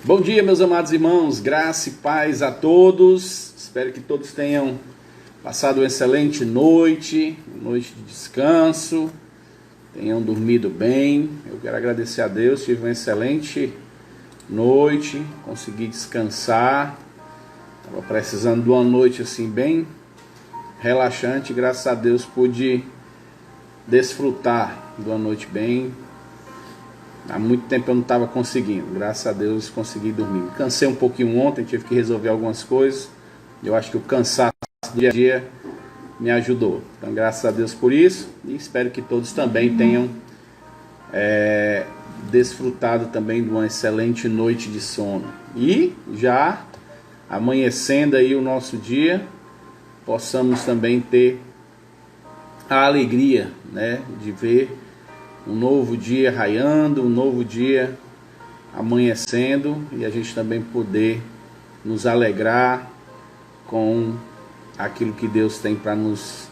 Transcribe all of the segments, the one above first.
Bom dia, meus amados irmãos, graça e paz a todos. Espero que todos tenham passado uma excelente noite, noite de descanso, tenham dormido bem. Eu quero agradecer a Deus, tive uma excelente noite, consegui descansar. Estava precisando de uma noite assim bem relaxante, graças a Deus pude desfrutar de uma noite bem. Há muito tempo eu não estava conseguindo, graças a Deus consegui dormir. Cansei um pouquinho ontem, tive que resolver algumas coisas. Eu acho que o cansaço do dia a dia me ajudou. Então graças a Deus por isso, e espero que todos também tenham desfrutado também de uma excelente noite de sono. E já amanhecendo aí o nosso dia, possamos também ter a alegria, né, de ver um novo dia raiando, um novo dia amanhecendo, e a gente também poder nos alegrar com aquilo que Deus tem para nos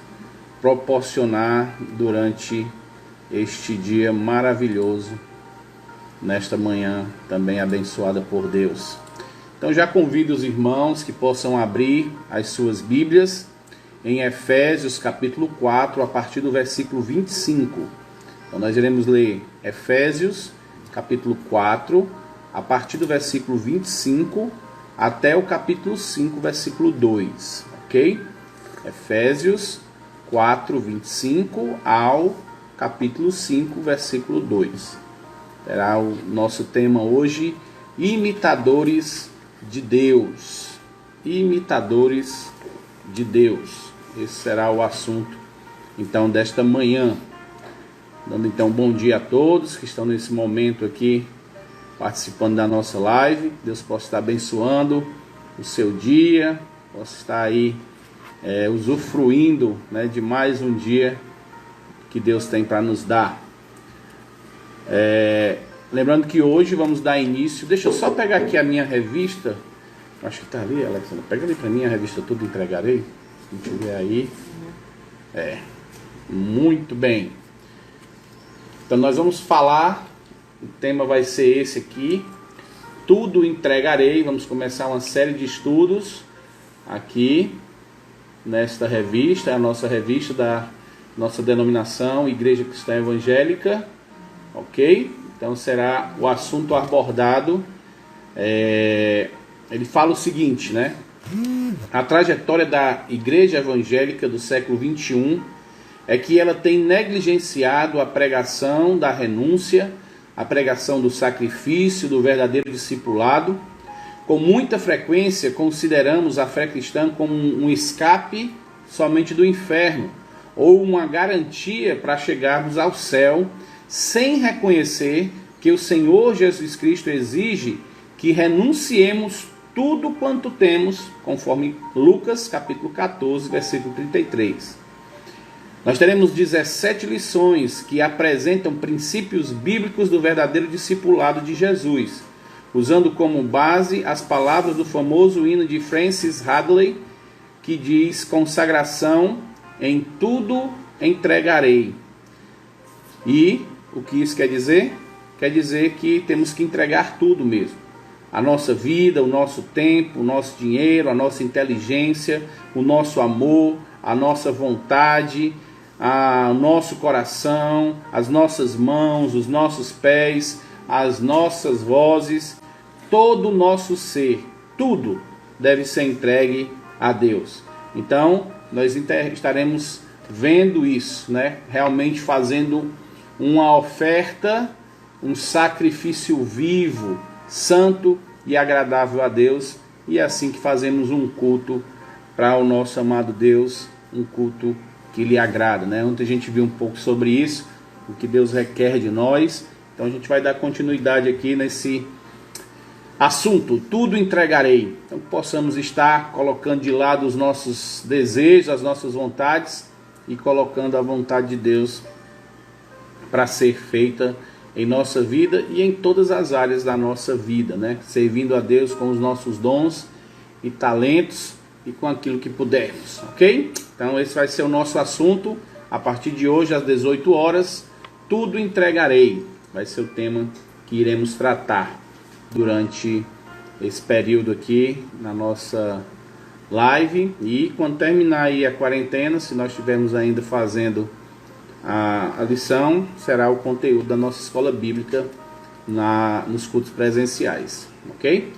proporcionar durante este dia maravilhoso, nesta manhã também abençoada por Deus. Então já convido os irmãos que possam abrir as suas Bíblias em Efésios capítulo 4, a partir do versículo 25. Então nós iremos ler Efésios capítulo 4, a partir do versículo 25 até o capítulo 5, versículo 2, ok? Efésios 4, 25 ao capítulo 5, versículo 2. Será o nosso tema hoje, imitadores de Deus. Imitadores de Deus. Esse será o assunto, então, desta manhã. Dando então um bom dia a todos que estão nesse momento aqui participando da nossa live. Deus possa estar abençoando o seu dia, possa estar aí usufruindo, né, de mais um dia que Deus tem para nos dar. Lembrando que hoje vamos dar início. Deixa eu só pegar aqui a minha revista. Acho que está ali, Alexandra. Pega ali para mim a revista Tudo Entregarei. Se tiver aí. Muito bem. Então nós vamos falar, o tema vai ser esse aqui, Tudo Entregarei. Vamos começar uma série de estudos aqui nesta revista, a nossa revista da nossa denominação, Igreja Cristã Evangélica, ok? Então será o assunto abordado, ele fala o seguinte, né? A trajetória da Igreja Evangélica do século XXI é que ela tem negligenciado a pregação da renúncia, a pregação do sacrifício, do verdadeiro discipulado. Com muita frequência consideramos a fé cristã como um escape somente do inferno, ou uma garantia para chegarmos ao céu, sem reconhecer que o Senhor Jesus Cristo exige que renunciemos tudo quanto temos, conforme Lucas capítulo 14, versículo 33. Nós teremos 17 lições que apresentam princípios bíblicos do verdadeiro discipulado de Jesus, usando como base as palavras do famoso hino de Francis Hadley, que diz: consagração, em tudo entregarei. E o que isso quer dizer? Quer dizer que temos que entregar tudo mesmo. A nossa vida, o nosso tempo, o nosso dinheiro, a nossa inteligência, o nosso amor, a nossa vontade, o nosso coração, as nossas mãos, os nossos pés, as nossas vozes, todo o nosso ser, tudo deve ser entregue a Deus. Então, nós estaremos vendo isso, né? Realmente fazendo uma oferta, um sacrifício vivo, santo e agradável a Deus, e é assim que fazemos um culto para o nosso amado Deus, um culto que lhe agrada, né? Ontem a gente viu um pouco sobre isso, o que Deus requer de nós. Então a gente vai dar continuidade aqui nesse assunto, tudo entregarei. Então que possamos estar colocando de lado os nossos desejos, as nossas vontades, e colocando a vontade de Deus para ser feita em nossa vida e em todas as áreas da nossa vida, né? Servindo a Deus com os nossos dons e talentos e com aquilo que pudermos, ok? Então esse vai ser o nosso assunto a partir de hoje às 18 horas, tudo entregarei. Vai ser o tema que iremos tratar durante esse período aqui na nossa live. E quando terminar aí a quarentena, se nós estivermos ainda fazendo a lição, será o conteúdo da nossa escola bíblica nos cultos presenciais, ok?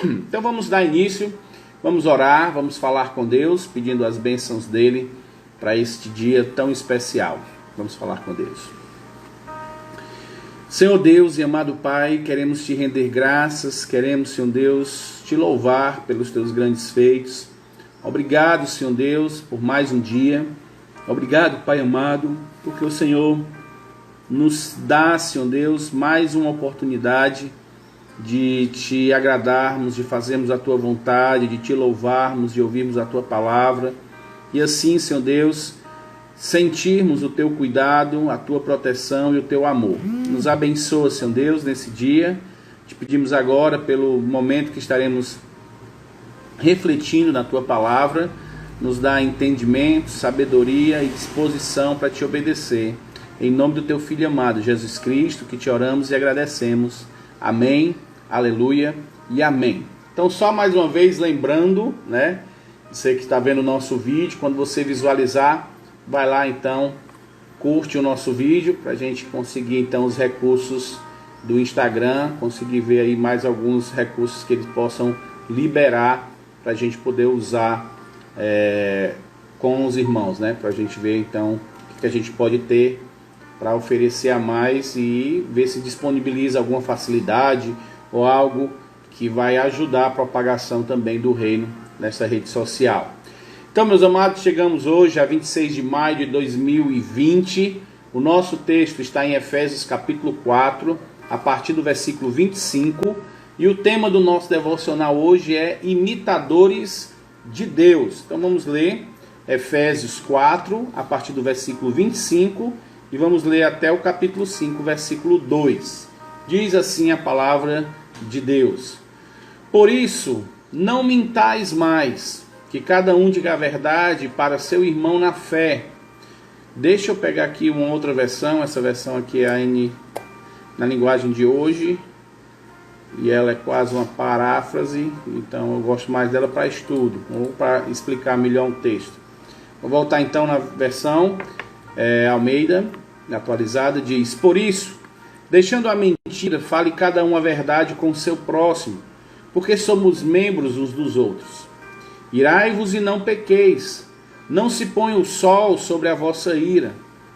Então vamos dar início, vamos orar, vamos falar com Deus, pedindo as bênçãos dele para este dia tão especial. Vamos falar com Deus. Senhor Deus e amado Pai, queremos te render graças, queremos, Senhor Deus, te louvar pelos teus grandes feitos. Obrigado, Senhor Deus, por mais um dia. Obrigado, Pai amado, porque o Senhor nos dá, Senhor Deus, mais uma oportunidade de te agradarmos, de fazermos a tua vontade, de te louvarmos, de ouvirmos a tua palavra. E assim, Senhor Deus, sentirmos o teu cuidado, a tua proteção e o teu amor. Nos abençoa, Senhor Deus, nesse dia. Te pedimos agora pelo momento que estaremos refletindo na tua palavra. Nos dá entendimento, sabedoria e disposição para te obedecer. Em nome do teu Filho amado, Jesus Cristo, que te oramos e agradecemos. Amém, aleluia e amém. Então, só mais uma vez lembrando, né? Você que está vendo o nosso vídeo, quando você visualizar, vai lá então, curte o nosso vídeo, para a gente conseguir então os recursos do Instagram, conseguir ver aí mais alguns recursos que eles possam liberar, para a gente poder usar com os irmãos, né? Para a gente ver então o que a gente pode ter para oferecer a mais e ver se disponibiliza alguma facilidade ou algo que vai ajudar a propagação também do reino nessa rede social. Então, meus amados, chegamos hoje a 26 de maio de 2020. O nosso texto está em Efésios capítulo 4, a partir do versículo 25. E o tema do nosso devocional hoje é imitadores de Deus. Então vamos ler Efésios 4, a partir do versículo 25. E vamos ler até o capítulo 5, versículo 2. Diz assim a palavra de Deus: Por isso, não mintais mais, que cada um diga a verdade para seu irmão na fé. Deixa eu pegar aqui uma outra versão. Essa versão aqui é na linguagem de hoje. E ela é quase uma paráfrase. Então eu gosto mais dela para estudo, ou para explicar melhor um texto. Vou voltar então na versão Almeida atualizada. Diz: Por isso, deixando a mentira, fale cada um a verdade com o seu próximo, porque somos membros uns dos outros. Irai-vos e não pequeis, não se ponha o sol sobre a vossa ira,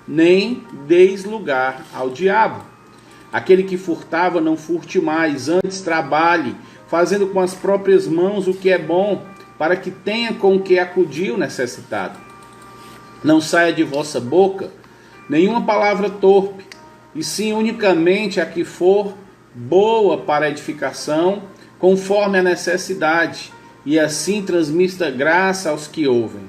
nem deis lugar ao diabo. Aquele que furtava, não furte mais, antes trabalhe, fazendo com as próprias mãos o que é bom, para que tenha com o que acudir o necessitado. Não saia de vossa boca nenhuma palavra torpe, e sim unicamente a que for boa para edificação, conforme a necessidade, e assim transmita graça aos que ouvem.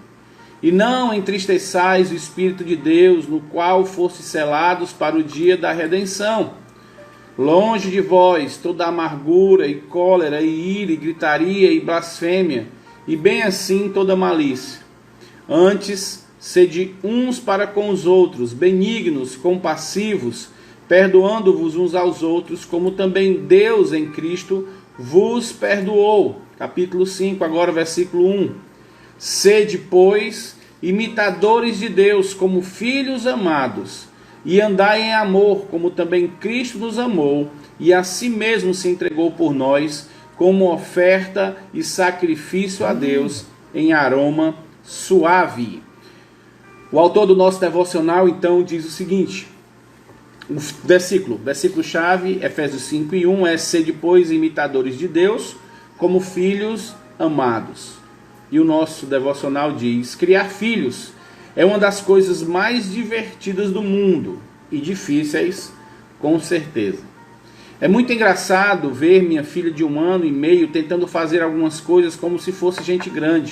E não entristeçais o Espírito de Deus, no qual fostes selados para o dia da redenção. Longe de vós toda amargura e cólera e ira e gritaria e blasfêmia, e bem assim toda malícia. Antes, sede uns para com os outros, benignos, compassivos, perdoando-vos uns aos outros, como também Deus em Cristo vos perdoou. Capítulo 5, agora versículo 1. Sede, pois, imitadores de Deus, como filhos amados, e andai em amor, como também Cristo nos amou, e a si mesmo se entregou por nós, como oferta e sacrifício a Deus, em aroma suave. O autor do nosso devocional, então, diz o seguinte: o versículo-chave, Efésios 5 e 1, é: sede, pois, imitadores de Deus, como filhos amados. E o nosso devocional diz: criar filhos é uma das coisas mais divertidas do mundo, e difíceis, com certeza. É muito engraçado ver minha filha de 1 ano e meio tentando fazer algumas coisas como se fosse gente grande,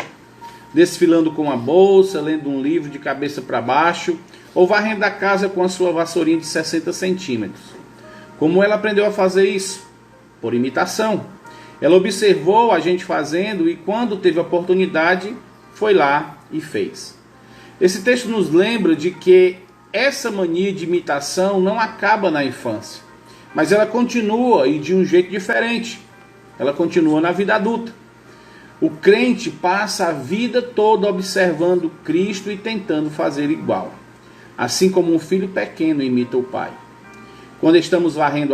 desfilando com a bolsa, lendo um livro de cabeça para baixo, ou varrendo a casa com a sua vassourinha de 60 centímetros. Como ela aprendeu a fazer isso? Por imitação. Ela observou a gente fazendo e, quando teve a oportunidade, foi lá e fez. Esse texto nos lembra de que essa mania de imitação não acaba na infância, mas ela continua, e de um jeito diferente. ela continua na vida adulta. O crente passa a vida toda observando Cristo e tentando fazer igual, assim como um filho pequeno imita o pai. Quando estamos varrendo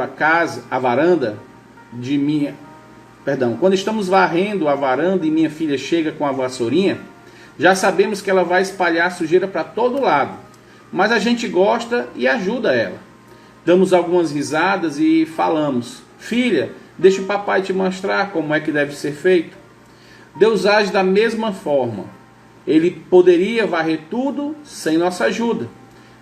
quando estamos varrendo a varanda e minha filha chega com a vassourinha, já sabemos que ela vai espalhar sujeira para todo lado, mas a gente gosta e ajuda ela. Damos algumas risadas e falamos: filha, deixa o papai te mostrar como é que deve ser feito. Deus age da mesma forma. Ele poderia varrer tudo sem nossa ajuda,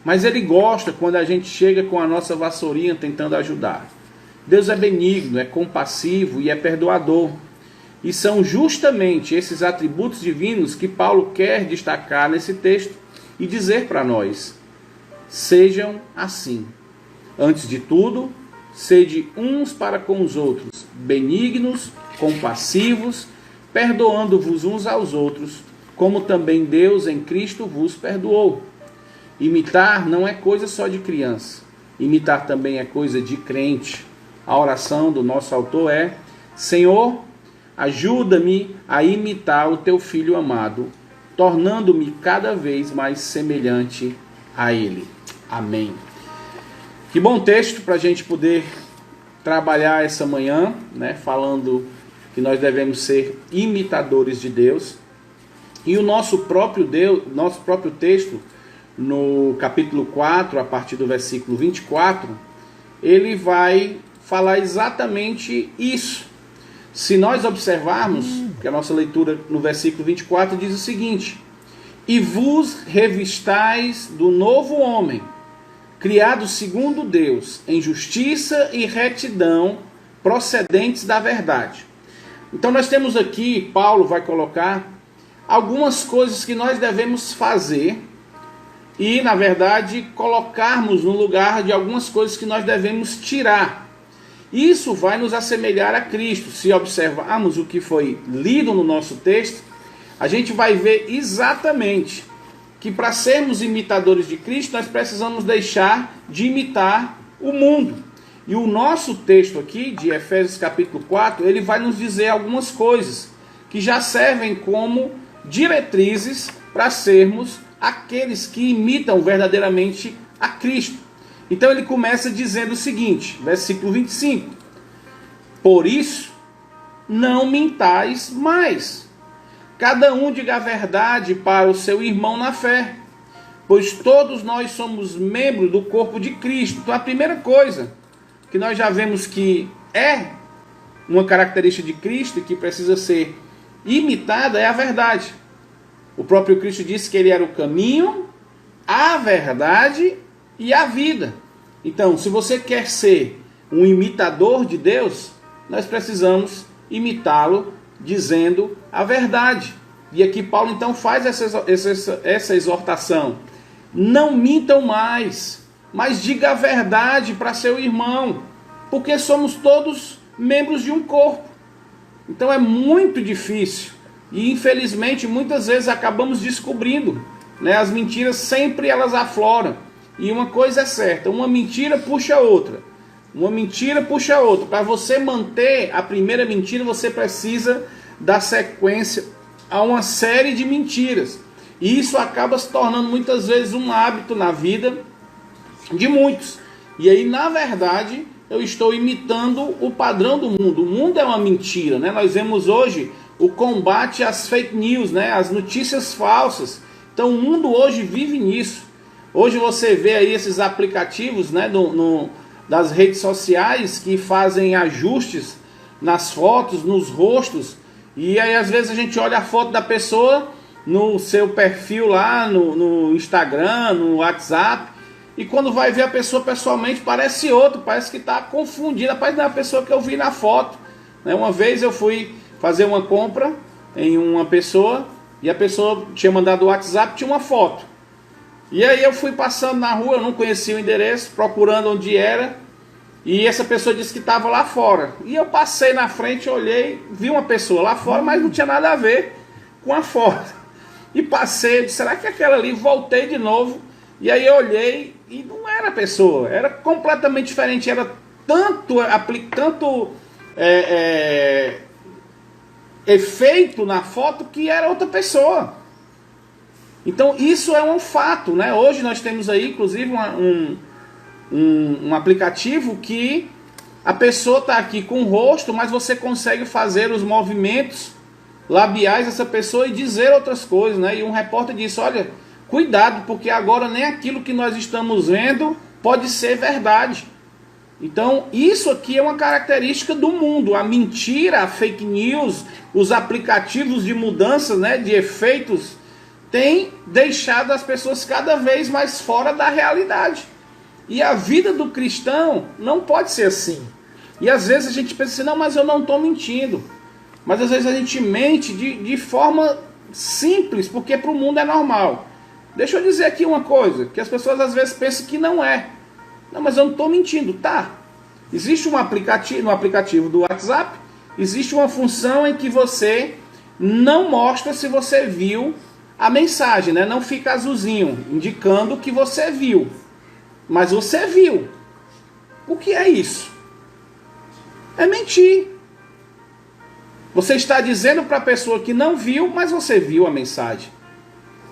mas Ele gosta quando a gente chega com a nossa vassourinha tentando ajudar. Deus é benigno, é compassivo e é perdoador. E são justamente esses atributos divinos que Paulo quer destacar nesse texto e dizer para nós: sejam assim. Antes de tudo, sede uns para com os outros, benignos, compassivos, perdoando-vos uns aos outros, como também Deus em Cristo vos perdoou. Imitar não é coisa só de criança. Imitar também é coisa de crente. A oração do nosso autor é: Senhor, ajuda-me a imitar o teu Filho amado, tornando-me cada vez mais semelhante a Ele. Amém. Que bom texto para a gente poder trabalhar essa manhã, né, falando que nós devemos ser imitadores de Deus. E o nosso próprio texto, no capítulo 4, a partir do versículo 24, ele vai falar exatamente isso. Se nós observarmos, que a nossa leitura no versículo 24 diz o seguinte: e vos revistais do novo homem, criado segundo Deus, em justiça e retidão, procedentes da verdade. Então nós temos aqui, Paulo vai colocar algumas coisas que nós devemos fazer e, na verdade, colocarmos no lugar de algumas coisas que nós devemos tirar. Isso vai nos assemelhar a Cristo. Se observarmos o que foi lido no nosso texto, a gente vai ver exatamente que para sermos imitadores de Cristo, nós precisamos deixar de imitar o mundo. E o nosso texto aqui, de Efésios capítulo 4, ele vai nos dizer algumas coisas que já servem como diretrizes para sermos aqueles que imitam verdadeiramente a Cristo. Então ele começa dizendo o seguinte, versículo 25: por isso, não mintais mais. Cada um diga a verdade para o seu irmão na fé, pois todos nós somos membros do corpo de Cristo. Então a primeira coisa que nós já vemos que é uma característica de Cristo e que precisa ser imitada é a verdade. O próprio Cristo disse que Ele era o caminho, a verdade e a vida. Então, se você quer ser um imitador de Deus, nós precisamos imitá-lo dizendo a verdade. E aqui Paulo então faz essa exortação: não mintam mais, mas diga a verdade para seu irmão, porque somos todos membros de um corpo. Então é muito difícil e infelizmente muitas vezes acabamos descobrindo, né? As mentiras sempre elas afloram, e uma coisa é certa: uma mentira puxa a outra, uma mentira puxa a outra. Para você manter a primeira mentira, você precisa dar sequência a uma série de mentiras, e isso acaba se tornando muitas vezes um hábito na vida de muitos. E aí, na verdade, eu estou imitando o padrão do mundo. O mundo é uma mentira, né? Nós vemos hoje o combate às fake news, né? As notícias falsas. Então o mundo hoje vive nisso. Hoje você vê aí esses aplicativos, né, das redes sociais que fazem ajustes nas fotos, nos rostos. E aí às vezes a gente olha a foto da pessoa no seu perfil lá no Instagram, no WhatsApp, e quando vai ver a pessoa pessoalmente parece outro, parece que está confundida, parece não é a pessoa que eu vi na foto. Uma vez eu fui fazer uma compra em uma pessoa e a pessoa tinha mandado o WhatsApp, tinha uma foto. E aí eu fui passando na rua, eu não conhecia o endereço, procurando onde era, e essa pessoa disse que estava lá fora. E eu passei na frente, olhei, vi uma pessoa lá fora, mas não tinha nada a ver com a foto. E passei, disse, será que é aquela ali? Voltei de novo, e aí eu olhei e não era a pessoa, era completamente diferente, era tanto efeito na foto que era outra pessoa. Então isso é um fato, né? Hoje nós temos aí, inclusive, um aplicativo que a pessoa está aqui com o rosto, mas você consegue fazer os movimentos labiais dessa pessoa e dizer outras coisas, né? E um repórter disse, olha, cuidado, porque agora nem aquilo que nós estamos vendo pode ser verdade. Então, isso aqui é uma característica do mundo. A mentira, a fake news, os aplicativos de mudança, né, de efeitos, têm deixado as pessoas cada vez mais fora da realidade. E a vida do cristão não pode ser assim. E às vezes a gente pensa assim, não, mas eu não estou mentindo. Mas às vezes a gente mente de forma simples, porque para o mundo é normal. Deixa eu dizer aqui uma coisa, que as pessoas às vezes pensam que não é. Não, mas eu não estou mentindo, tá? Existe um aplicativo, no aplicativo do WhatsApp, existe uma função em que você não mostra se você viu a mensagem, né? Não fica azulzinho, indicando que você viu. Mas você viu. O que é isso? É mentir. Você está dizendo para a pessoa que não viu, mas você viu a mensagem.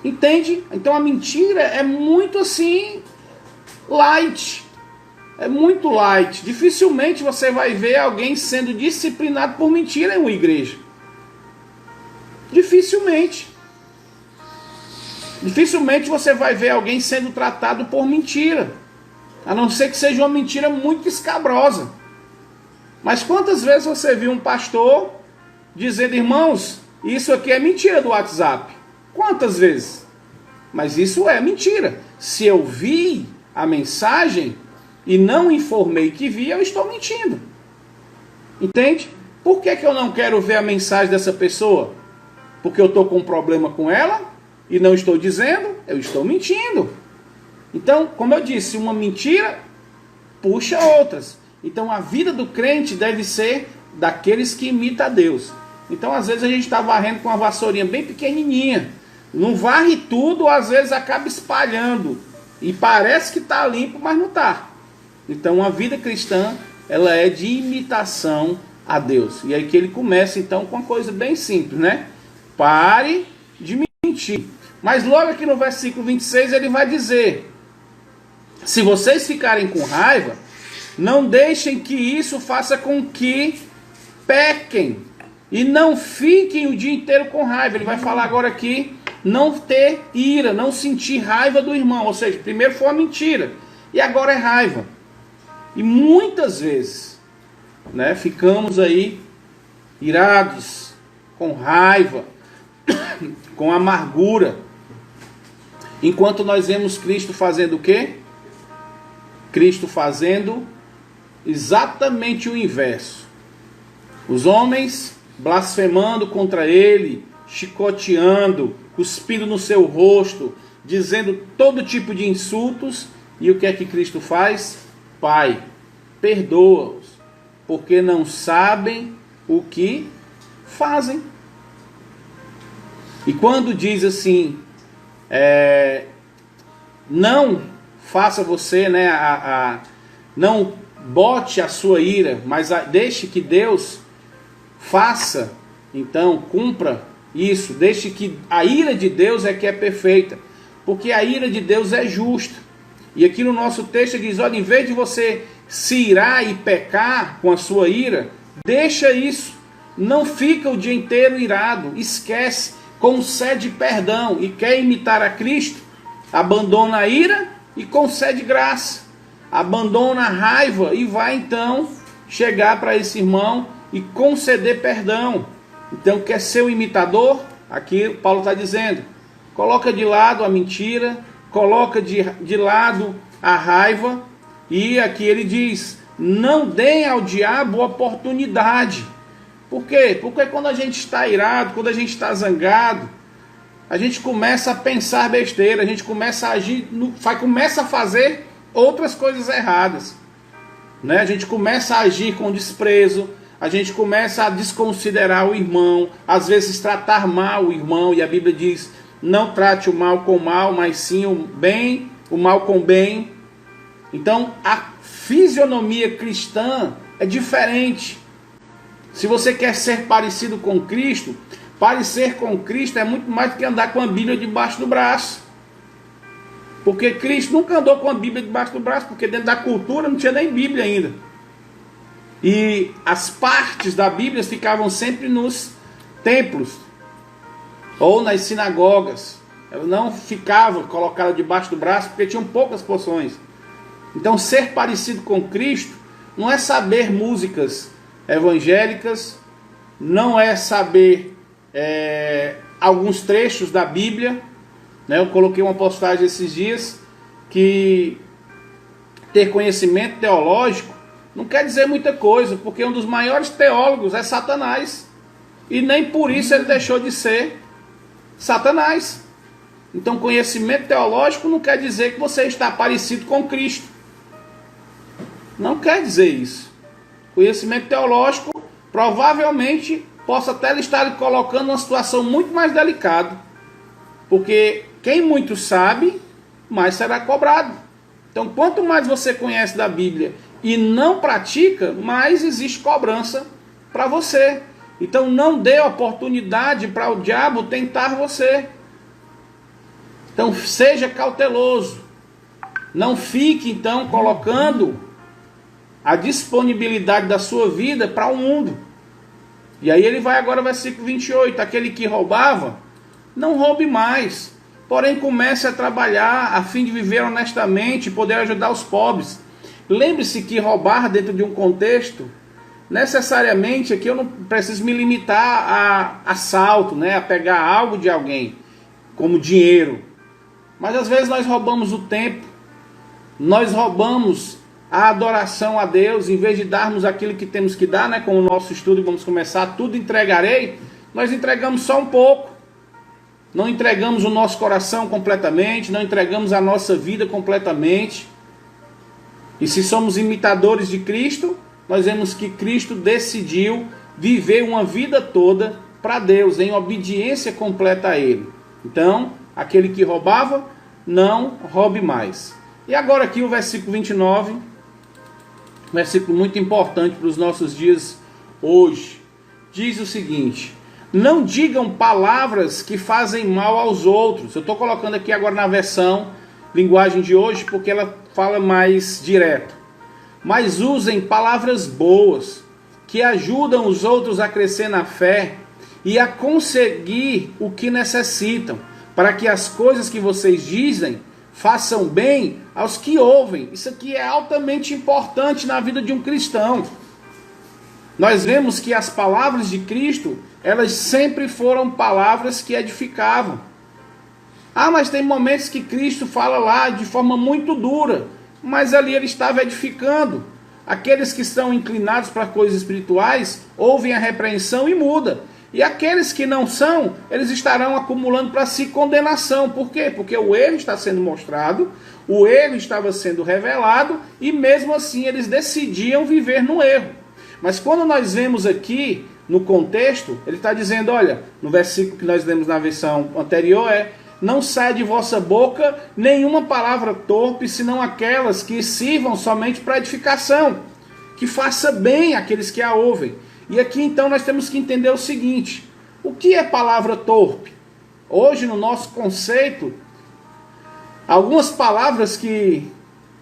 Entende? Então a mentira é muito assim, light. É muito light. Dificilmente você vai ver alguém sendo disciplinado por mentira em uma igreja. Dificilmente. Dificilmente você vai ver alguém sendo tratado por mentira. A não ser que seja uma mentira muito escabrosa. Mas quantas vezes você viu um pastor dizendo, irmãos, isso aqui é mentira do WhatsApp? Quantas vezes? Mas isso é mentira. Se eu vi a mensagem e não informei que vi, eu estou mentindo. Entende? Por que eu não quero ver a mensagem dessa pessoa? Porque eu estou com um problema com ela e não estou dizendo, eu estou mentindo. Então, como eu disse, uma mentira puxa outras. Então a vida do crente deve ser daqueles que imitam a Deus. Então às vezes a gente está varrendo com uma vassourinha bem pequenininha. Não varre tudo, às vezes acaba espalhando. E parece que está limpo, mas não está. Então a vida cristã, ela é de imitação a Deus. E aí que ele começa então com uma coisa bem simples, né? Pare de mentir. Mas logo aqui no versículo 26 ele vai dizer, se vocês ficarem com raiva, não deixem que isso faça com que pequem. E não fiquem o dia inteiro com raiva. Ele vai falar agora aqui, não ter ira, não sentir raiva do irmão. Ou seja, primeiro foi a mentira, e agora é raiva. E muitas vezes, né, ficamos aí irados, com raiva, com amargura, enquanto nós vemos Cristo fazendo o quê? Cristo fazendo exatamente o inverso. Os homens blasfemando contra ele, chicoteando, cuspindo no seu rosto, dizendo todo tipo de insultos. E o que é que Cristo faz? Pai, perdoa-os, porque não sabem o que fazem. E quando diz assim, não faça você, né, não bote a sua ira, mas deixe que Deus faça, então cumpra isso, deixe que a ira de Deus é que é perfeita, porque a ira de Deus é justa. E aqui no nosso texto diz, olha, em vez de você se irar e pecar com a sua ira, deixa isso, não fica o dia inteiro irado, esquece, concede perdão e quer imitar a Cristo, abandona a ira e concede graça, abandona a raiva e vai então chegar para esse irmão e conceder perdão. Então quer ser o imitador? Aqui Paulo está dizendo, coloca de lado a mentira, coloca de lado a raiva, e aqui ele diz, não deem ao diabo oportunidade. Por quê? Porque quando a gente está irado, quando a gente está zangado, a gente começa a pensar besteira, a gente começa a agir, começa a fazer outras coisas erradas, né? A gente começa a agir com desprezo, a gente começa a desconsiderar o irmão, às vezes tratar mal o irmão, e a Bíblia diz, não trate o mal com mal, mas sim o mal com bem. Então a fisionomia cristã é diferente. Se você quer ser parecido com Cristo, parecer com Cristo é muito mais do que andar com a Bíblia debaixo do braço. Porque Cristo nunca andou com a Bíblia debaixo do braço, porque dentro da cultura não tinha nem Bíblia ainda. E as partes da Bíblia ficavam sempre nos templos ou nas sinagogas. Ela não ficava colocada debaixo do braço, porque tinham poucas porções. Então, ser parecido com Cristo não é saber músicas evangélicas, não é saber alguns trechos da Bíblia, né? Eu coloquei uma postagem esses dias que ter conhecimento teológico não quer dizer muita coisa, porque um dos maiores teólogos é Satanás, e nem por isso ele deixou de ser Satanás. Então, conhecimento teológico não quer dizer que você está parecido com Cristo. Não quer dizer isso. Conhecimento teológico provavelmente possa até estar lhe colocando numa situação muito mais delicada. Porque quem muito sabe, mais será cobrado. Então, quanto mais você conhece da Bíblia e não pratica, mais existe cobrança para você. Então, não dê oportunidade para o diabo tentar você. Então, seja cauteloso. Não fique, então, colocando a disponibilidade da sua vida para o mundo. E aí ele vai agora, versículo 28. Aquele que roubava, não roube mais. Porém, comece a trabalhar a fim de viver honestamente e poder ajudar os pobres. Lembre-se que roubar dentro de um contexto, necessariamente, aqui eu não preciso me limitar a assalto, né, a pegar algo de alguém, como dinheiro. Mas às vezes nós roubamos o tempo, nós roubamos a adoração a Deus, em vez de darmos aquilo que temos que dar, né, com o nosso estudo, vamos começar, tudo entregarei, nós entregamos só um pouco. Não entregamos o nosso coração completamente, não entregamos a nossa vida completamente. E se somos imitadores de Cristo, nós vemos que Cristo decidiu viver uma vida toda para Deus, em obediência completa a Ele. Então, aquele que roubava, não roube mais. E agora aqui o versículo 29, um versículo muito importante para os nossos dias hoje. Diz o seguinte: não digam palavras que fazem mal aos outros. Eu estou colocando aqui agora na versão linguagem de hoje, porque ela fala mais direto. Mas usem palavras boas, que ajudam os outros a crescer na fé e a conseguir o que necessitam, para que as coisas que vocês dizem façam bem aos que ouvem. Isso aqui é altamente importante na vida de um cristão. Nós vemos que as palavras de Cristo, elas sempre foram palavras que edificavam. Ah, mas tem momentos que Cristo fala lá de forma muito dura, mas ali ele estava edificando. Aqueles que estão inclinados para coisas espirituais, ouvem a repreensão e mudam. E aqueles que não são, eles estarão acumulando para si condenação. Por quê? Porque o erro está sendo mostrado, o erro estava sendo revelado, e mesmo assim eles decidiam viver no erro. Mas quando nós vemos aqui, no contexto, ele está dizendo, olha, no versículo que nós lemos na versão anterior não saia de vossa boca nenhuma palavra torpe, senão aquelas que sirvam somente para edificação, que faça bem àqueles que a ouvem. E aqui então nós temos que entender o seguinte: o que é palavra torpe? Hoje no nosso conceito, algumas palavras que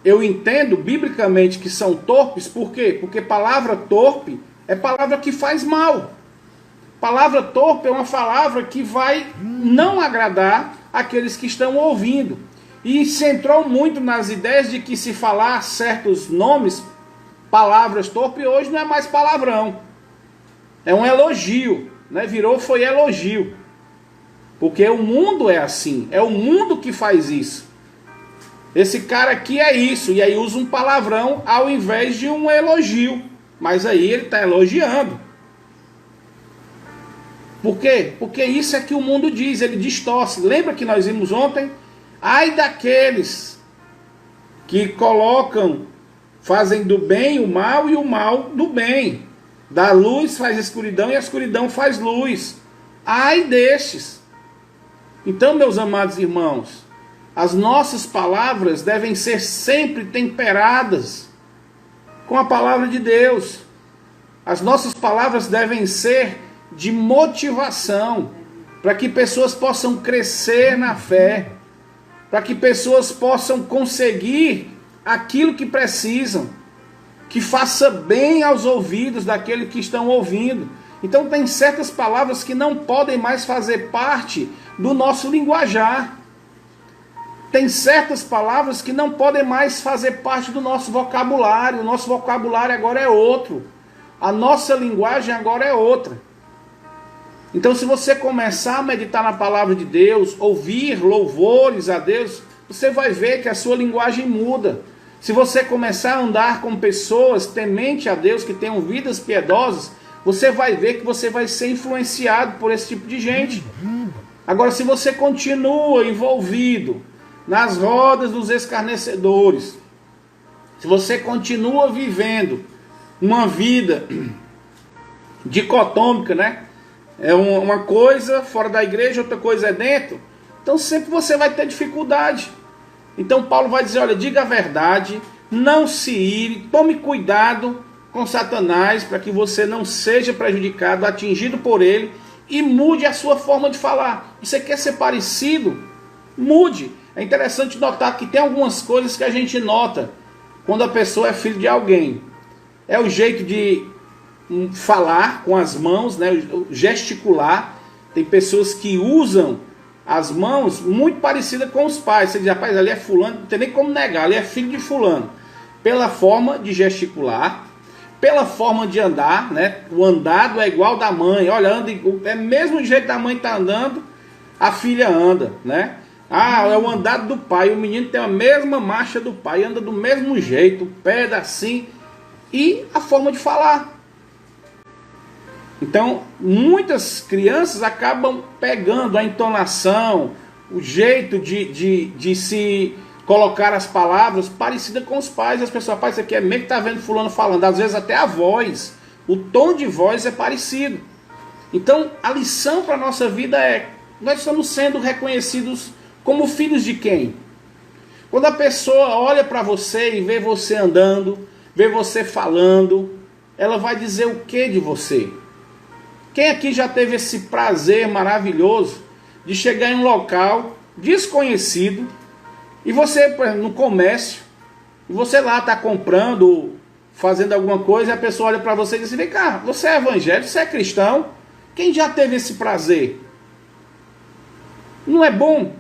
eu entendo biblicamente que são torpes, por quê? Porque palavra torpe é palavra que faz mal. Palavra torpe é uma palavra que vai não agradar aqueles que estão ouvindo. E se entrou muito nas ideias de que se falar certos nomes, palavras torpes, hoje não é mais palavrão. É um elogio, né? Foi elogio. Porque o mundo é assim, é o mundo que faz isso. Esse cara aqui é isso, e aí usa um palavrão ao invés de um elogio. Mas aí ele está elogiando. Por quê? Porque isso é que o mundo diz, ele distorce. Lembra que nós vimos ontem? Ai daqueles que fazem do bem o mal e o mal do bem. Da luz faz escuridão e a escuridão faz luz. Ai destes. Então, meus amados irmãos, as nossas palavras devem ser sempre temperadas com a palavra de Deus. As nossas palavras devem ser de motivação, para que pessoas possam crescer na fé, para que pessoas possam conseguir aquilo que precisam, que faça bem aos ouvidos daqueles que estão ouvindo. Então tem certas palavras que não podem mais fazer parte do nosso linguajar. Tem certas palavras que não podem mais fazer parte do nosso vocabulário. O nosso vocabulário agora é outro. A nossa linguagem agora é outra. Então, se você começar a meditar na palavra de Deus, ouvir louvores a Deus, você vai ver que a sua linguagem muda. Se você começar a andar com pessoas temente a Deus, que tenham vidas piedosas, você vai ver que você vai ser influenciado por esse tipo de gente. Agora, se você continua envolvido nas rodas dos escarnecedores, se você continua vivendo uma vida dicotômica, né? É uma coisa fora da igreja, outra coisa é dentro. Então sempre você vai ter dificuldade. Então Paulo vai dizer, olha, diga a verdade, não se ire, tome cuidado com Satanás, para que você não seja prejudicado, atingido por ele, e mude a sua forma de falar. Você quer ser parecido? Mude. É interessante notar que tem algumas coisas que a gente nota quando a pessoa é filho de alguém. É o jeito de falar com as mãos, né? Gesticular. Tem pessoas que usam as mãos muito parecidas com os pais. Você diz, rapaz, ali é fulano, não tem nem como negar, ali é filho de fulano. Pela forma de gesticular, pela forma de andar, né? O andado é igual da mãe. Olha, anda, é mesmo jeito da mãe tá andando, a filha anda, né? Ah, é o andado do pai. O menino tem a mesma marcha do pai, anda do mesmo jeito, pé assim, e a forma de falar. Então, muitas crianças acabam pegando a entonação, o jeito de se colocar as palavras parecida com os pais. As pessoas, rapaz, isso aqui é meio que tá vendo fulano falando. Às vezes até a voz, o tom de voz é parecido. Então, a lição para a nossa vida é, nós estamos sendo reconhecidos como filhos de quem? Quando a pessoa olha para você e vê você andando, vê você falando, ela vai dizer o que de você? Quem aqui já teve esse prazer maravilhoso de chegar em um local desconhecido e você, por exemplo, no comércio, e você lá está comprando, fazendo alguma coisa, e a pessoa olha para você e diz, vem cá, você é evangélico, você é cristão? Quem já teve esse prazer? Não é bom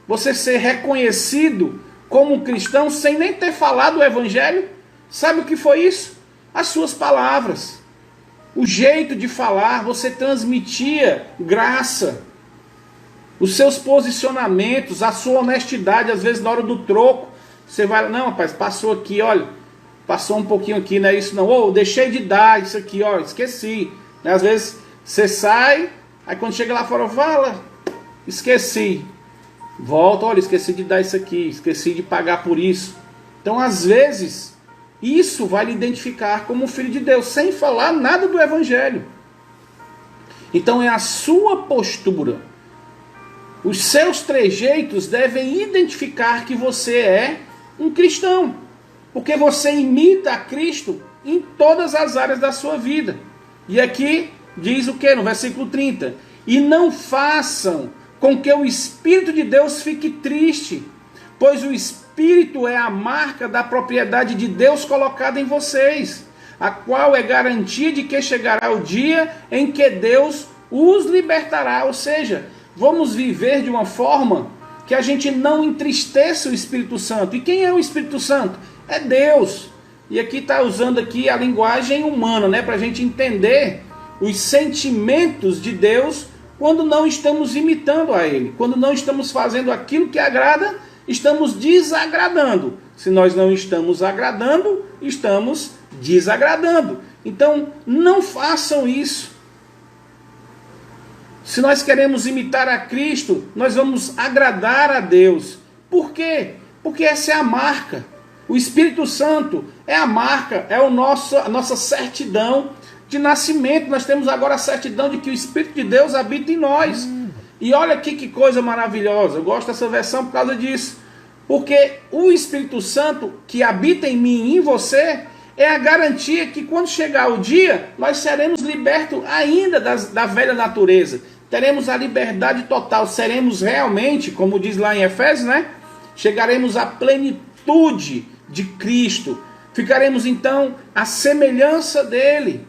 você ser reconhecido como um cristão sem nem ter falado o evangelho? Sabe o que foi isso? As suas palavras. O jeito de falar, você transmitia graça. Os seus posicionamentos, a sua honestidade, às vezes na hora do troco, você vai, não rapaz, passou aqui, olha, passou um pouquinho aqui, não é isso não, ou deixei de dar isso aqui, ó, esqueci. Às vezes você sai, aí quando chega lá fora, fala, esqueci. Volta, olha, esqueci de dar isso aqui, esqueci de pagar por isso. Então, às vezes, isso vai lhe identificar como um filho de Deus, sem falar nada do evangelho. Então, é a sua postura. Os seus trejeitos devem identificar que você é um cristão, porque você imita a Cristo em todas as áreas da sua vida. E aqui diz o que no versículo 30? E não façam com que o Espírito de Deus fique triste, pois o Espírito é a marca da propriedade de Deus colocada em vocês, a qual é garantia de que chegará o dia em que Deus os libertará. Ou seja, vamos viver de uma forma que a gente não entristeça o Espírito Santo. E quem é o Espírito Santo? É Deus. E aqui está usando aqui a linguagem humana, né, para a gente entender os sentimentos de Deus quando não estamos imitando a Ele. Quando não estamos fazendo aquilo que agrada, estamos desagradando. Se nós não estamos agradando, estamos desagradando. Então, não façam isso. Se nós queremos imitar a Cristo, nós vamos agradar a Deus. Por quê? Porque essa é a marca. O Espírito Santo é a marca, é a nossa certidão de nascimento. Nós temos agora a certidão de que o Espírito de Deus habita em nós. E olha aqui que coisa maravilhosa. Eu gosto dessa versão por causa disso. Porque o Espírito Santo que habita em mim e em você, é a garantia que quando chegar o dia, nós seremos libertos ainda da velha natureza. Teremos a liberdade total, seremos realmente, como diz lá em Efésios, né? Chegaremos à plenitude de Cristo. Ficaremos então à semelhança dele.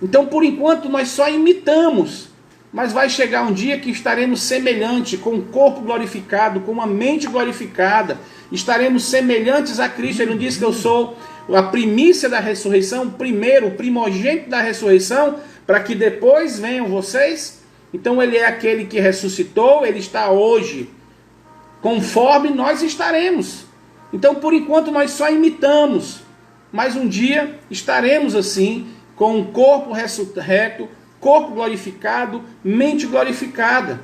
Então, por enquanto, nós só imitamos. Mas vai chegar um dia que estaremos semelhantes, com o corpo glorificado, com uma mente glorificada. Estaremos semelhantes a Cristo. Ele não diz que eu sou a primícia da ressurreição, o primogênito da ressurreição, para que depois venham vocês. Então ele é aquele que ressuscitou, ele está hoje conforme nós estaremos. Então por enquanto nós só imitamos, mas um dia estaremos assim, com um corpo ressurreto, corpo glorificado, mente glorificada.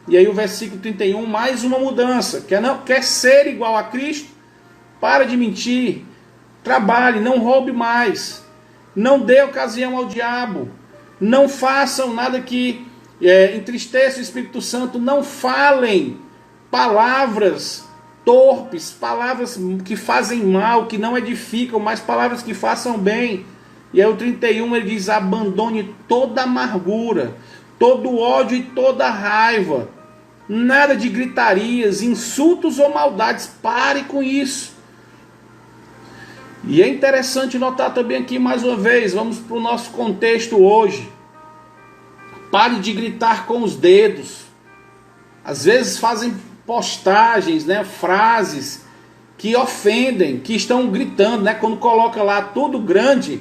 E aí o versículo 31, mais uma mudança. Quer ser igual a Cristo? Para de mentir, trabalhe, não roube mais, não dê ocasião ao diabo, não façam nada que entristeça o Espírito Santo, não falem palavras torpes, palavras que fazem mal, que não edificam, mas palavras que façam bem. E aí o 31 ele diz, abandone toda amargura, todo ódio e toda raiva, nada de gritarias, insultos ou maldades, pare com isso. E é interessante notar também aqui mais uma vez, vamos para o nosso contexto hoje. Pare de gritar com os dedos. Às vezes fazem postagens, né, frases que ofendem, que estão gritando, né, quando coloca lá tudo grande,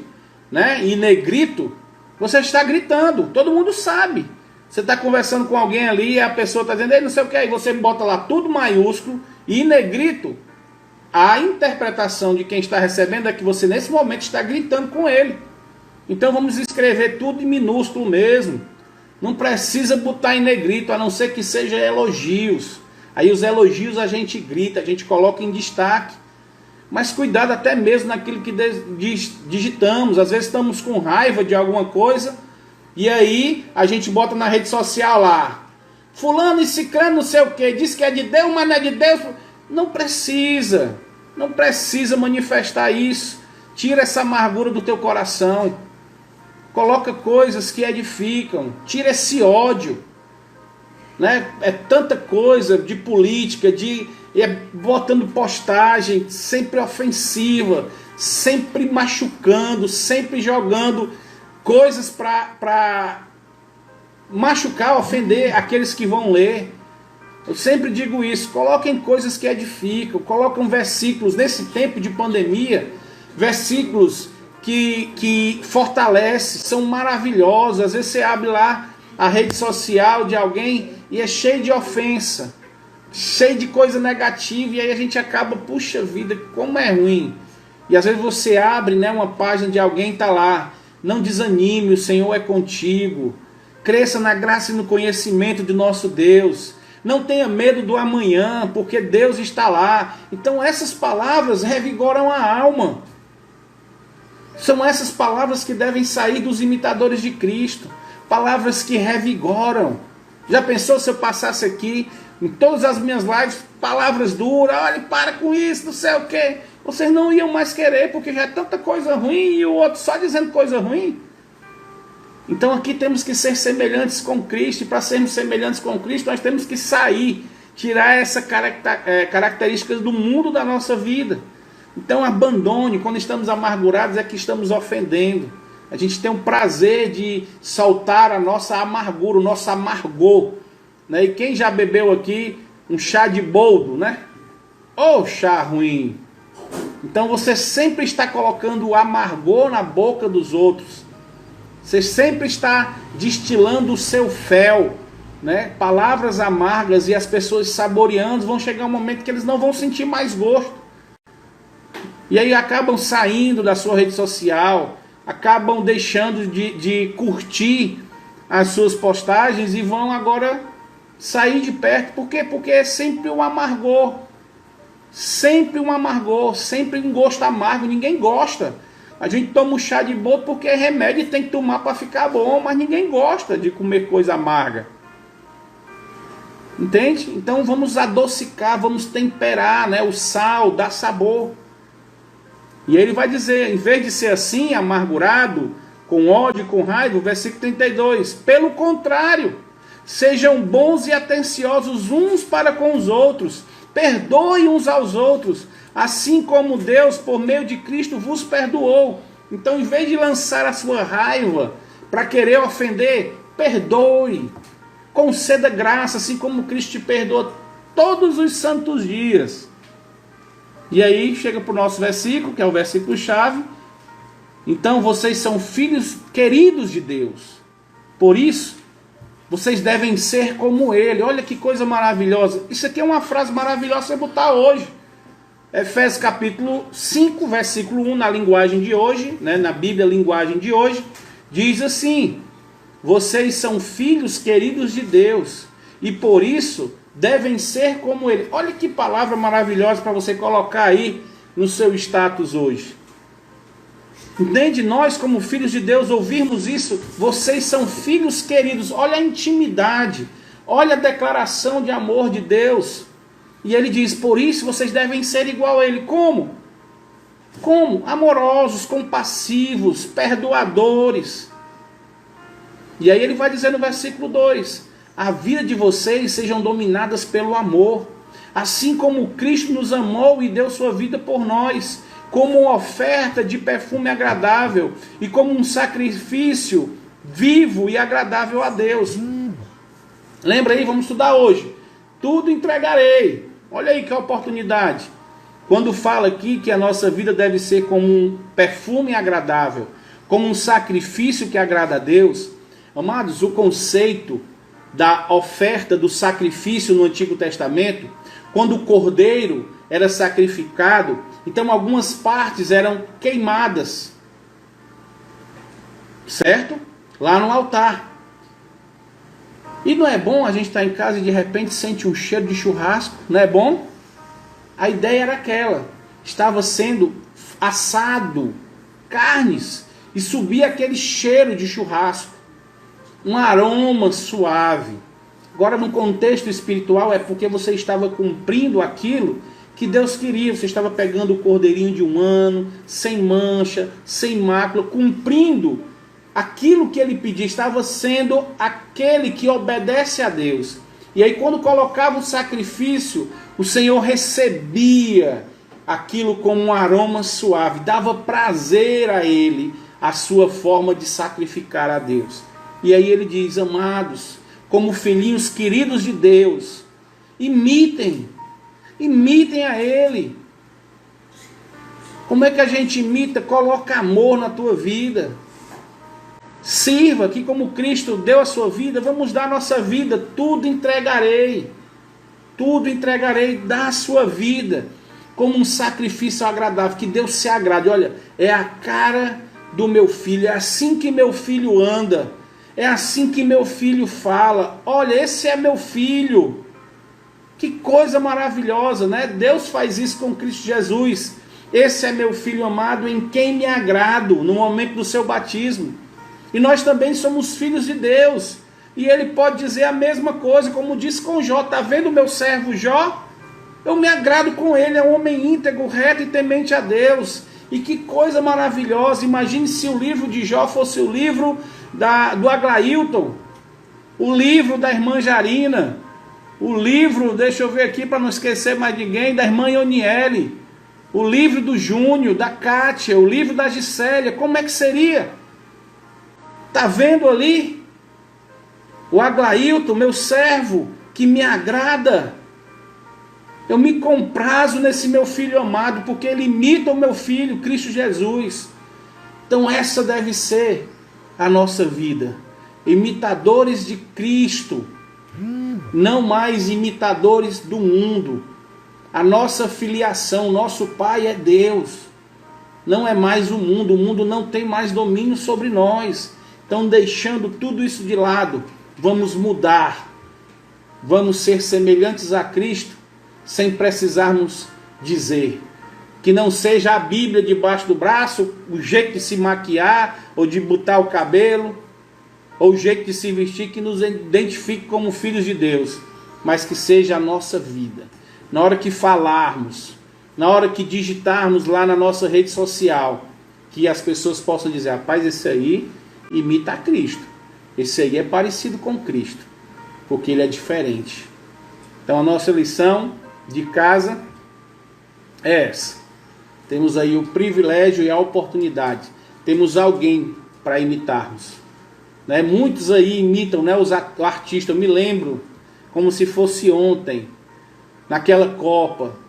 né, e negrito, você está gritando, todo mundo sabe. Você está conversando com alguém ali e a pessoa está dizendo, ei, não sei o que, aí você bota lá tudo maiúsculo e negrito. A interpretação de quem está recebendo é que você nesse momento está gritando com ele. Então vamos escrever tudo em minúsculo mesmo. Não precisa botar em negrito, a não ser que seja elogios. Aí os elogios a gente grita, a gente coloca em destaque. Mas cuidado até mesmo naquilo que digitamos. Às vezes estamos com raiva de alguma coisa e aí a gente bota na rede social lá. Fulano e ciclano não sei o que, diz que é de Deus, mas não é de Deus. Não precisa manifestar isso. Tira essa amargura do teu coração. Coloca coisas que edificam. Tira esse ódio. Né? É tanta coisa de política, botando postagem sempre ofensiva, sempre machucando, sempre jogando coisas para machucar, ofender aqueles que vão ler. Eu sempre digo isso, coloquem coisas que edificam, colocam versículos nesse tempo de pandemia, versículos que fortalecem, são maravilhosos. Às vezes você abre lá a rede social de alguém e é cheio de ofensa, cheio de coisa negativa, e aí a gente acaba, puxa vida, como é ruim. E às vezes você abre, né, uma página de alguém, está lá, não desanime, o Senhor é contigo, cresça na graça e no conhecimento de nosso Deus, não tenha medo do amanhã, porque Deus está lá. Então essas palavras revigoram a alma. São essas palavras que devem sair dos imitadores de Cristo. Palavras que revigoram. Já pensou se eu passasse aqui, em todas as minhas lives, palavras duras, olha, para com isso, não sei o quê. Vocês não iam mais querer, porque já é tanta coisa ruim e o outro só dizendo coisa ruim. Então aqui temos que ser semelhantes com Cristo, e para sermos semelhantes com Cristo, nós temos que sair, tirar essa característica do mundo da nossa vida. Então abandone, quando estamos amargurados é que estamos ofendendo. A gente tem um prazer de soltar a nossa amargura, o nosso amargor. Né? E quem já bebeu aqui um chá de boldo, né? Ô chá ruim! Então você sempre está colocando o amargor na boca dos outros. Você sempre está destilando o seu fel, né? Palavras amargas, e as pessoas saboreando, vão chegar um momento que eles não vão sentir mais gosto. E aí acabam saindo da sua rede social, acabam deixando de curtir as suas postagens e vão agora sair de perto. Por quê? Porque é sempre um amargor. Sempre um amargor, sempre um gosto amargo. Ninguém gosta. A gente toma um chá de boldo porque é remédio e tem que tomar para ficar bom, mas ninguém gosta de comer coisa amarga. Entende? Então vamos adocicar, vamos temperar, né? O sal dá sabor. E ele vai dizer, em vez de ser assim, amargurado, com ódio, com raiva, o versículo 32, pelo contrário, sejam bons e atenciosos uns para com os outros, perdoem uns aos outros, assim como Deus, por meio de Cristo, vos perdoou. Então, em vez de lançar a sua raiva para querer ofender, perdoe, conceda graça, assim como Cristo te perdoa todos os santos dias. E aí chega para o nosso versículo, que é o versículo-chave. Então, vocês são filhos queridos de Deus. Por isso, vocês devem ser como Ele. Olha que coisa maravilhosa. Isso aqui é uma frase maravilhosa para você botar hoje. Efésios capítulo 5, versículo 1, na linguagem de hoje, né, na Bíblia, linguagem de hoje, diz assim: vocês são filhos queridos de Deus, e por isso devem ser como Ele. Olha que palavra maravilhosa para você colocar aí no seu status hoje. Entende? Nós, como filhos de Deus, ouvirmos isso, vocês são filhos queridos. Olha a intimidade, olha a declaração de amor de Deus. E ele diz, por isso vocês devem ser igual a Ele. Como? Como? Amorosos, compassivos, perdoadores. E aí ele vai dizer no versículo 2, a vida de vocês sejam dominadas pelo amor, assim como Cristo nos amou e deu sua vida por nós, como uma oferta de perfume agradável e como um sacrifício vivo e agradável a Deus. Lembra aí, vamos estudar hoje. Tudo entregarei. Olha aí que oportunidade. Quando fala aqui que a nossa vida deve ser como um perfume agradável, como um sacrifício que agrada a Deus. Amados, o conceito da oferta do sacrifício no Antigo Testamento, quando o cordeiro era sacrificado, então algumas partes eram queimadas, certo? Lá no altar. E não é bom a gente estar em casa e de repente sente um cheiro de churrasco, não é bom? A ideia era aquela, estava sendo assado carnes e subia aquele cheiro de churrasco, um aroma suave. Agora, no contexto espiritual, é porque você estava cumprindo aquilo que Deus queria. Você estava pegando o cordeirinho de um ano, sem mancha, sem mácula, cumprindo aquilo que Ele pedia. Estava sendo aquele que obedece a Deus. E aí, quando colocava o sacrifício, o Senhor recebia aquilo como um aroma suave, dava prazer a Ele, a sua forma de sacrificar a Deus. E aí ele diz, amados, como filhinhos queridos de Deus, imitem a Ele. Como é que a gente imita? Coloca amor na tua vida. Sirva, que como Cristo deu a sua vida, vamos dar a nossa vida, tudo entregarei, dá a sua vida, como um sacrifício agradável, que Deus se agrade. Olha, é a cara do meu filho, é assim que meu filho anda, é assim que meu filho fala. Olha, esse é meu filho. Que coisa maravilhosa, né? Deus faz isso com Cristo Jesus. Esse é meu filho amado, em quem me agrado, no momento do seu batismo. E nós também somos filhos de Deus. E ele pode dizer a mesma coisa, como disse com Jó. Está vendo o meu servo Jó? Eu me agrado com ele, é um homem íntegro, reto e temente a Deus. E que coisa maravilhosa. Imagine se o livro de Jó fosse o livro do Aglailton, o livro da irmã Jarina, o livro, deixa eu ver aqui para não esquecer mais ninguém, da irmã Ioniele, o livro do Júnior, da Kátia, o livro da Gisélia. Como é que seria? Está vendo ali? O Aglailton, meu servo, que me agrada. Eu me comprazo nesse meu filho amado, porque ele imita o meu filho, Cristo Jesus. Então essa deve ser a nossa vida. Imitadores de Cristo, não mais imitadores do mundo. A nossa filiação, nosso Pai é Deus. Não é mais o mundo não tem mais domínio sobre nós. Então, deixando tudo isso de lado, vamos mudar. Vamos ser semelhantes a Cristo, sem precisarmos dizer. Que não seja a Bíblia debaixo do braço, o jeito de se maquiar, ou de botar o cabelo, ou o jeito de se vestir, que nos identifique como filhos de Deus, mas que seja a nossa vida. Na hora que falarmos, na hora que digitarmos lá na nossa rede social, que as pessoas possam dizer, rapaz, esse aí imita a Cristo. Esse aí é parecido com Cristo, porque ele é diferente. Então a nossa lição de casa é essa. Temos aí o privilégio e a oportunidade. Temos alguém para imitarmos. Né? Muitos aí imitam, né, o artista. Eu me lembro como se fosse ontem, naquela Copa,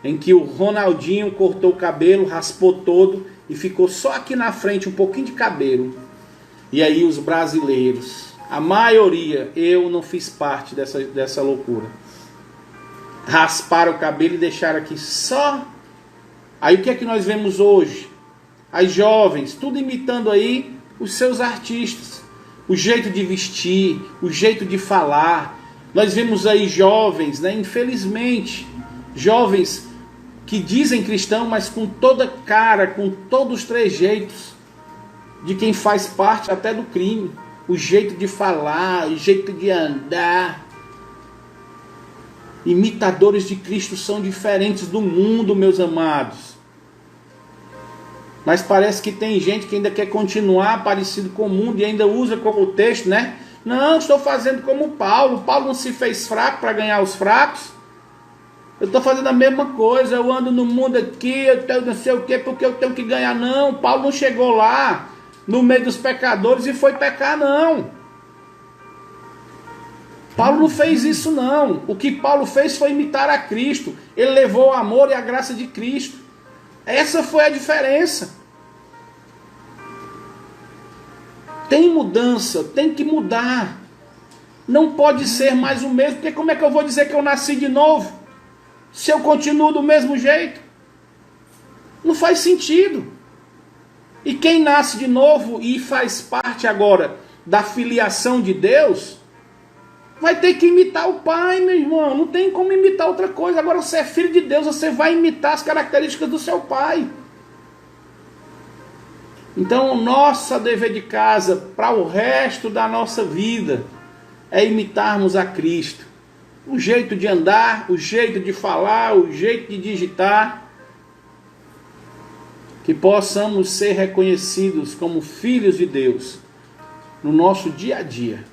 em que o Ronaldinho cortou o cabelo, raspou todo e ficou só aqui na frente um pouquinho de cabelo. E aí os brasileiros, a maioria, eu não fiz parte dessa loucura, rasparam o cabelo e deixaram aqui só. Aí o que é que nós vemos hoje? As jovens, tudo imitando aí os seus artistas. O jeito de vestir, o jeito de falar. Nós vemos aí jovens, né, infelizmente, jovens que dizem cristão, mas com toda cara, com todos os trejeitos de quem faz parte até do crime. O jeito de falar, o jeito de andar. Imitadores de Cristo são diferentes do mundo, meus amados. Mas parece que tem gente que ainda quer continuar parecido com o mundo e ainda usa como texto, né? Não, estou fazendo como Paulo. Paulo não se fez fraco para ganhar os fracos. Eu estou fazendo a mesma coisa. Eu ando no mundo aqui, eu tenho não sei o quê, porque eu tenho que ganhar. Não, Paulo não chegou lá no meio dos pecadores e foi pecar, não. Paulo não fez isso, não. O que Paulo fez foi imitar a Cristo. Ele levou o amor e a graça de Cristo. Essa foi a diferença. Tem mudança, tem que mudar. Não pode ser mais o mesmo, porque como é que eu vou dizer que eu nasci de novo, se eu continuo do mesmo jeito? Não faz sentido. E quem nasce de novo e faz parte agora da filiação de Deus, vai ter que imitar o Pai, meu irmão. Não tem como imitar outra coisa. Agora você é filho de Deus, você vai imitar as características do seu Pai. Então, o nosso dever de casa para o resto da nossa vida é imitarmos a Cristo. O jeito de andar, o jeito de falar, o jeito de digitar. Que possamos ser reconhecidos como filhos de Deus no nosso dia a dia.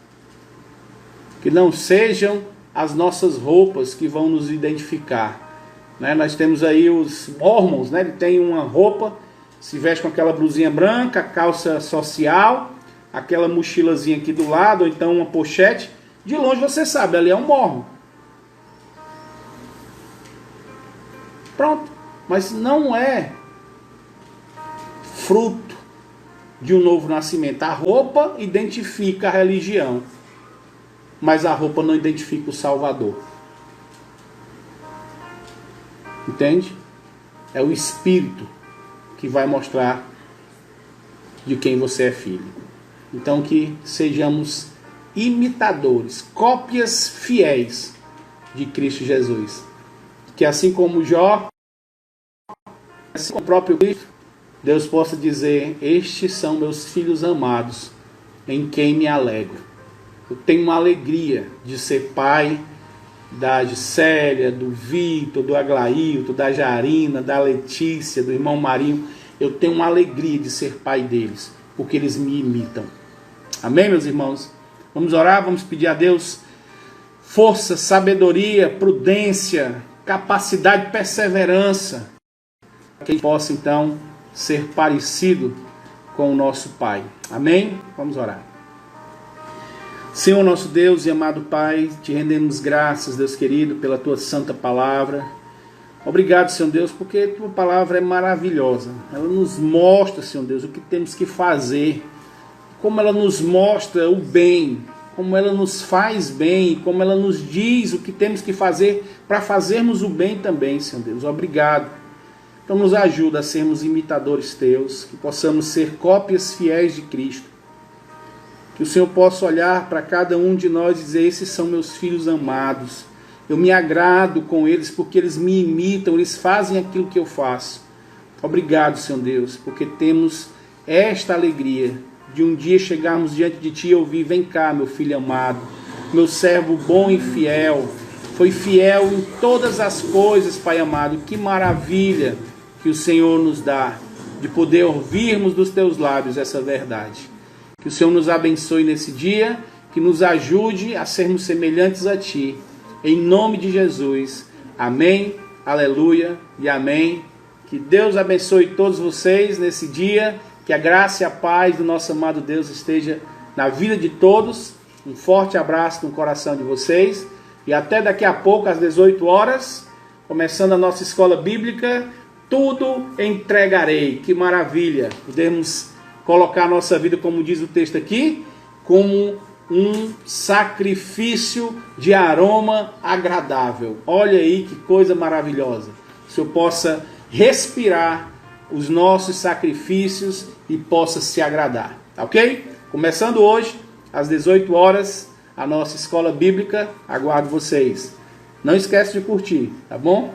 Que não sejam as nossas roupas que vão nos identificar. Né? Nós temos aí os mormons, né? Ele tem uma roupa, se veste com aquela blusinha branca, calça social, aquela mochilazinha aqui do lado, ou então uma pochete. De longe você sabe, ali é um mormon. Pronto. Mas não é fruto de um novo nascimento. A roupa identifica a religião, mas a roupa não identifica o Salvador. Entende? É o Espírito que vai mostrar de quem você é filho. Então que sejamos imitadores, cópias fiéis de Cristo Jesus. Que assim como Jó, assim como o próprio Cristo, Deus possa dizer, estes são meus filhos amados, em quem me alegro. Eu tenho uma alegria de ser pai da Gisélia, do Vitor, do Aglailton, da Jarina, da Letícia, do irmão Marinho. Eu tenho uma alegria de ser pai deles, porque eles me imitam. Amém, meus irmãos? Vamos orar, vamos pedir a Deus força, sabedoria, prudência, capacidade, perseverança, para que a gente possa então ser parecido com o nosso Pai. Amém? Vamos orar. Senhor nosso Deus e amado Pai, te rendemos graças, Deus querido, pela tua santa palavra. Obrigado, Senhor Deus, porque tua palavra é maravilhosa. Ela nos mostra, Senhor Deus, o que temos que fazer, como ela nos mostra o bem, como ela nos faz bem, como ela nos diz o que temos que fazer para fazermos o bem também, Senhor Deus. Obrigado. Então nos ajuda a sermos imitadores teus, que possamos ser cópias fiéis de Cristo. Que o Senhor possa olhar para cada um de nós e dizer, esses são meus filhos amados. Eu me agrado com eles porque eles me imitam, eles fazem aquilo que eu faço. Obrigado, Senhor Deus, porque temos esta alegria de um dia chegarmos diante de Ti e ouvir, vem cá, meu filho amado, meu servo bom e fiel, foi fiel em todas as coisas, Pai amado. Que maravilha que o Senhor nos dá de poder ouvirmos dos teus lábios essa verdade. Que o Senhor nos abençoe nesse dia, que nos ajude a sermos semelhantes a Ti. Em nome de Jesus. Amém, aleluia e amém. Que Deus abençoe todos vocês nesse dia. Que a graça e a paz do nosso amado Deus esteja na vida de todos. Um forte abraço no coração de vocês. E até daqui a pouco, às 18 horas, começando a nossa escola bíblica, tudo entregarei. Que maravilha! Podemos colocar a nossa vida, como diz o texto aqui, como um sacrifício de aroma agradável. Olha aí que coisa maravilhosa. Se eu possa respirar os nossos sacrifícios e possa se agradar. Ok? Começando hoje, às 18 horas, a nossa escola bíblica. Aguardo vocês. Não esquece de curtir, tá bom?